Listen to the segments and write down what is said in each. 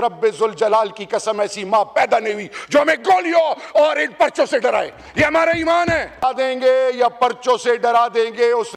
रब्बे-जुल जलाल की कसम ऐसी मां पैदा नहीं हुई जो हमें गोलियों और इन पर्चों से डराए। ये हमारा ईमान है। डरा देंगे या पर्चों से डरा देंगे, उस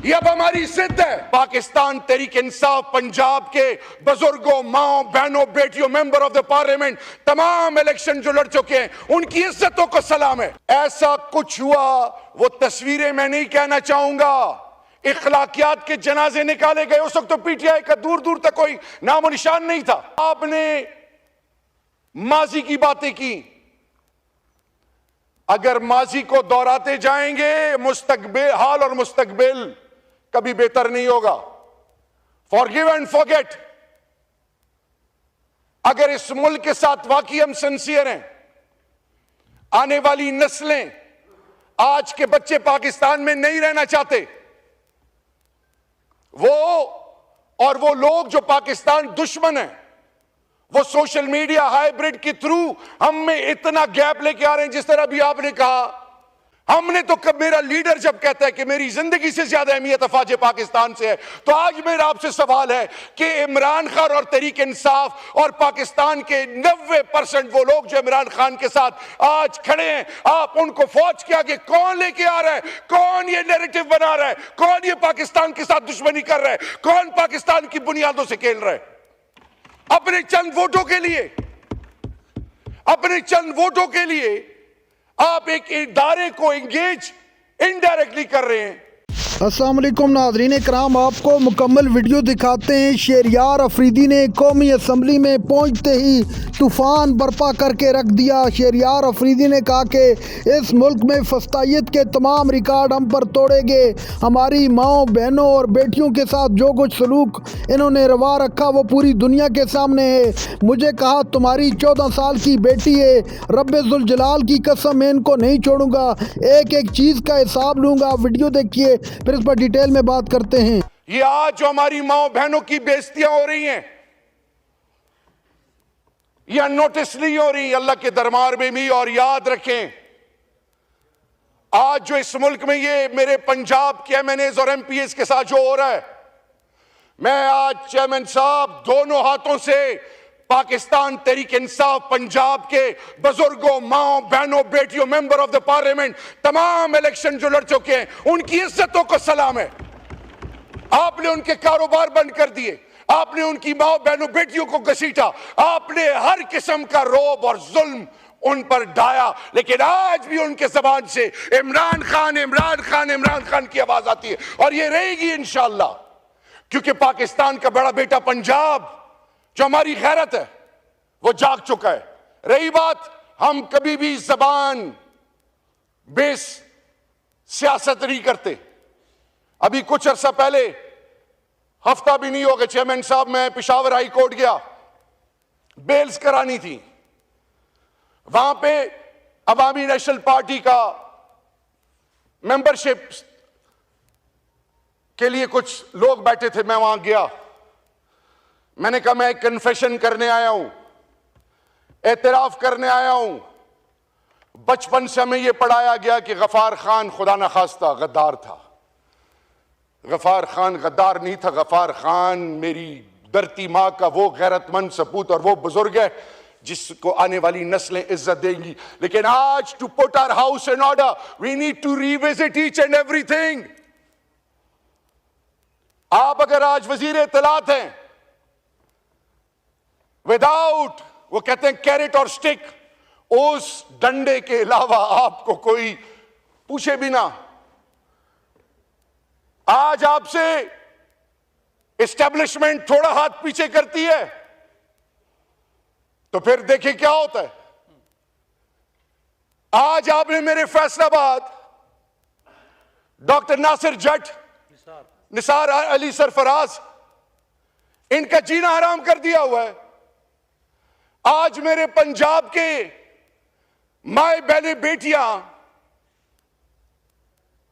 ये अब हमारी जिद है। पाकिस्तान तहरीक इंसाफ पंजाब के बुजुर्गों, माओ, बहनों, बेटियों, मेंबर ऑफ द पार्लियामेंट, तमाम इलेक्शन जो लड़ चुके हैं, उनकी इज्जतों को सलाम है। ऐसा कुछ हुआ वो तस्वीरें मैं नहीं कहना चाहूंगा। इखलाकियात के जनाजे निकाले गए, उस वक्त तो पीटीआई का दूर दूर तक कोई नामो निशान नहीं था। आपने माजी की बातें की, अगर माजी को दोहराते जाएंगे मुस्तकबिल, हाल और मुस्तकबिल कभी बेहतर नहीं होगा। Forgive and forget. अगर इस मुल्क के साथ वाकई हम सिंसियर हैं, आने वाली नस्लें, आज के बच्चे पाकिस्तान में नहीं रहना चाहते, वो लोग जो पाकिस्तान दुश्मन है, वो सोशल मीडिया हाइब्रिड के थ्रू हम में इतना गैप लेके आ रहे हैं। जिस तरह भी आपने कहा, हमने तो कब, मेरा लीडर जब कहता है कि मेरी जिंदगी से ज्यादा अहमियत अफवाज पाकिस्तान से है, तो आज मेरा आपसे सवाल है कि इमरान खान और तहरीक इंसाफ और पाकिस्तान के 90% वो लोग जो इमरान खान के साथ आज खड़े हैं, आप उनको फौज के आगे कौन लेके आ रहा है? कौन ये नैरेटिव बना रहा है? कौन ये पाकिस्तान के साथ दुश्मनी कर रहा है? कौन पाकिस्तान की बुनियादों से खेल रहा है? अपने चंद वोटों के लिए, अपने चंद वोटों के लिए आप एक इदारे को एंगेज इनडायरेक्टली कर रहे हैं। अस्सलाम वालेकुम नाज़रीन इकराम, आपको मुकम्मल वीडियो दिखाते हैं। शहरयार अफरीदी ने कौमी असम्बली में पहुंचते ही तूफ़ान बर्पा करके रख दिया। शहरयार अफरीदी ने कहा कि इस मुल्क में फस्तायत के तमाम रिकॉर्ड हम पर तोड़ेंगे। हमारी माओ, बहनों और बेटियों के साथ जो कुछ सलूक इन्होंने रवा रखा वो पूरी दुनिया के सामने है। मुझे कहा तुम्हारी 14 साल की बेटी है, रब्बे-जुल जलाल की कसम मैं इनको नहीं छोड़ूंगा, एक एक चीज़ का हिसाब लूँगा। वीडियो देखिए, फिर इस पर डिटेल में बात करते हैं। ये आज जो हमारी माओ बहनों की बेइज्जतियां हो रही हैं, ये नोटिस नहीं हो रही अल्लाह के दरबार में भी। और याद रखें, आज जो इस मुल्क में ये मेरे पंजाब के एमएनएज और एमपीएस के साथ जो हो रहा है, मैं आज चेयरमैन साहब दोनों हाथों से पाकिस्तान तहरीक इंसाफ पंजाब के बुजुर्गों, माओ, बहनों, बेटियों, मेंबर ऑफ द पार्लियामेंट, तमाम इलेक्शन जो लड़ चुके हैं, उनकी इज्जतों को सलाम है। आपने उनके कारोबार बंद कर दिए, आपने उनकी माओ, बहनों, बेटियों को घसीटा, आपने हर किस्म का रौब और जुल्म उन पर ढाया, लेकिन आज भी उनके जबान से इमरान खान, इमरान खान, इमरान खान की आवाज आती है। और ये रहेगी इंशाअल्लाह, क्योंकि पाकिस्तान का बड़ा बेटा पंजाब जो हमारी गैरत है वो जाग चुका है। रही बात, हम कभी भी जबान बेस सियासत नहीं करते। अभी कुछ अरसा पहले, हफ्ता भी नहीं हो गया चेयरमैन साहब, मैं पेशावर हाई कोर्ट गया, बेल्स करानी थी। वहां पे अवामी नेशनल पार्टी का मेंबरशिप के लिए कुछ लोग बैठे थे, मैं वहां गया। मैंने कहा मैं एक कन्फेशन करने आया हूं, एतराफ करने आया हूं। बचपन से हमें यह पढ़ाया गया कि गफार खान खुदा न खास्ता गद्दार था। गफार खान गद्दार नहीं था। गफार खान मेरी धरती माँ का वो गैरतमंद सपूत और वो बुजुर्ग है जिसको आने वाली नस्लें इज्जत देंगी। लेकिन आज, to put our house in order, we need to revisit each and everything. आप अगर आज वजीर इत्तलात हैं, विदाउट, वो कहते हैं कैरेट और स्टिक, उस डंडे के अलावा आपको कोई पूछे भी ना। आज आपसे एस्टेब्लिशमेंट थोड़ा हाथ पीछे करती है तो फिर देखिए क्या होता है। आज आपने मेरे फैसलाबाद डॉक्टर नासिर जट, निसार अली सरफराज, इनका जीना हराम कर दिया हुआ है। आज मेरे पंजाब के माए, बहने, बेटियां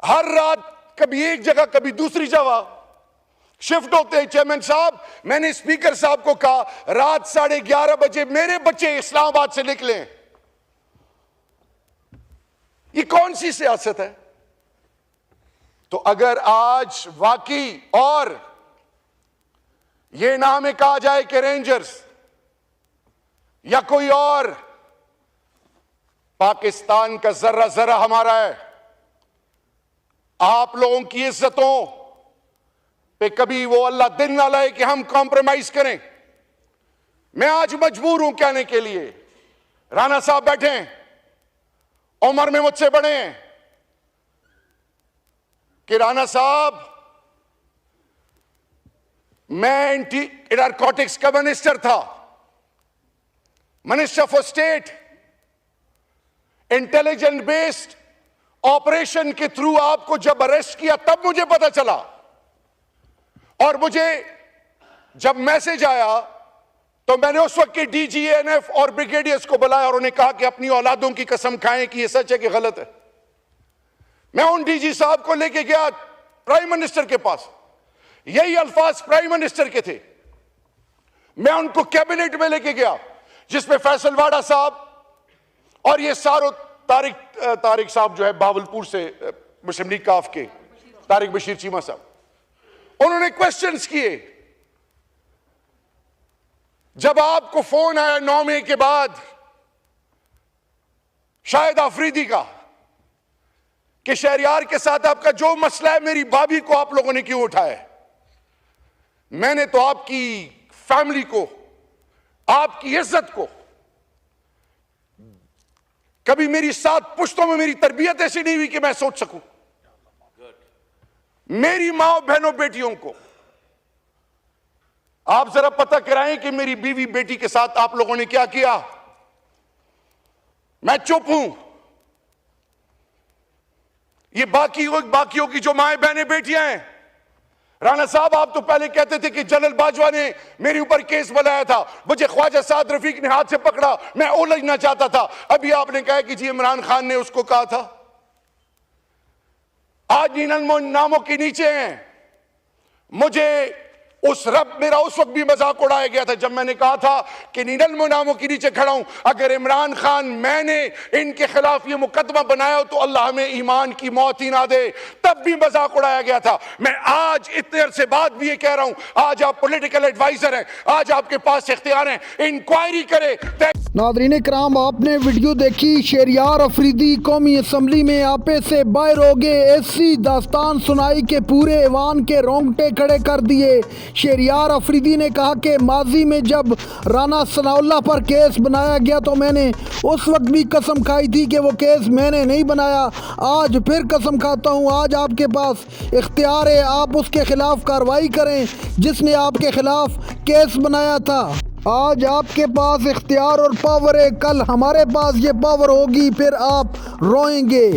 हर रात कभी एक जगह कभी दूसरी जगह शिफ्ट होते हैं। चेयरमैन साहब, मैंने स्पीकर साहब को कहा रात 11:30 बजे मेरे बच्चे इस्लामाबाद से निकले। ये कौन सी सियासत है? तो अगर आज वाकई, और ये ना हमें कहा जाए कि रेंजर्स, या कोई और, पाकिस्तान का जर्रा जर्रा हमारा है। आप लोगों की इज्जतों पे कभी वो अल्लाह दिन ना लाए कि हम कॉम्प्रोमाइज करें। मैं आज मजबूर हूं कहने के लिए, राणा साहब बैठे हैं, उम्र में मुझसे बड़े हैं, कि राणा साहब मैं एंटी नारकोटिक्स का मिनिस्टर था, minister for state. Intelligent based operation के थ्रू आपको जब अरेस्ट किया तब मुझे पता चला, और मुझे जब मैसेज आया तो मैंने उस वक्त के डीजीएनएफ और ब्रिगेडियर्स को बुलाया और उन्हें कहा कि अपनी औलादों की कसम खाएं कि यह सच है कि गलत है। मैं उन डीजी साहब को लेके गया प्राइम मिनिस्टर के पास, यही अल्फाज प्राइम मिनिस्टर के थे। मैं उनको कैबिनेट में लेके गया जिसमें फैसल वाडा साहब और ये सारो तारिक साहब जो है बावलपुर से मुस्लिम लीग काफ के, तारिक बशीर चीमा साहब, उन्होंने क्वेश्चंस किए। जब आपको फोन आया 9 मई के बाद शाहिद आफरीदी का कि शहरयार के साथ आपका जो मसला है, मेरी भाभी को आप लोगों ने क्यों उठाया, मैंने तो आपकी फैमिली को, आपकी इज्जत को, कभी मेरी 7 पुश्तों में मेरी तरबियत ऐसी नहीं हुई कि मैं सोच सकूं, मेरी मां बहनों बेटियों को आप जरा पता कराएं कि मेरी बीवी बेटी के साथ आप लोगों ने क्या किया। मैं चुप हूं। ये बाकियों की जो माएं बहनें बेटियां हैं, राणा साहब आप तो पहले कहते थे कि जनरल बाजवा ने मेरे ऊपर केस बनाया था, मुझे ख्वाजा साद रफीक ने हाथ से पकड़ा, मैं उलझना चाहता था। अभी आपने कहा कि जी इमरान खान ने उसको कहा था। आज इन नामों के नीचे हैं। मुझे मेरा उस वक्त भी मजाक उड़ाया गया था जब मैंने कहा था कि निनल नामों के नीचे खड़ा हूं, अगर इमरान खान मैंने इनके खिलाफ ये मुकदमा बनाया हो तो अल्लाह हमें ईमान की मौत ही ना दे, तब भी मजाक उड़ाया गया था। मैं आज इतने अरसे बाद भी ये कह रहा हूं, आज आप पॉलिटिकल एडवाइजर हैं, आज आपके पास इख्तियार हैं, इंक्वायरी करें। नादरीन कराम, आपने वीडियो देखी। शहरयार अफरीदी कौमी असम्बली में आपे से बाहर हो गए, ऐसी दास्तान सुनाई के पूरे ऐवान के रोंगटे खड़े कर दिए। शहरयार अफरीदी ने कहा कि माजी में जब राना सनाउल्लाह पर केस बनाया गया तो मैंने उस वक्त भी कसम खाई थी कि वो केस मैंने नहीं बनाया। आज फिर कसम खाता हूँ, आज आपके पास इख्तियार है, आप उसके खिलाफ कार्रवाई करें जिसने आपके खिलाफ केस बनाया था। आज आपके पास इख्तियार और पावर है, कल हमारे पास ये पावर होगी, फिर आप रोएंगे।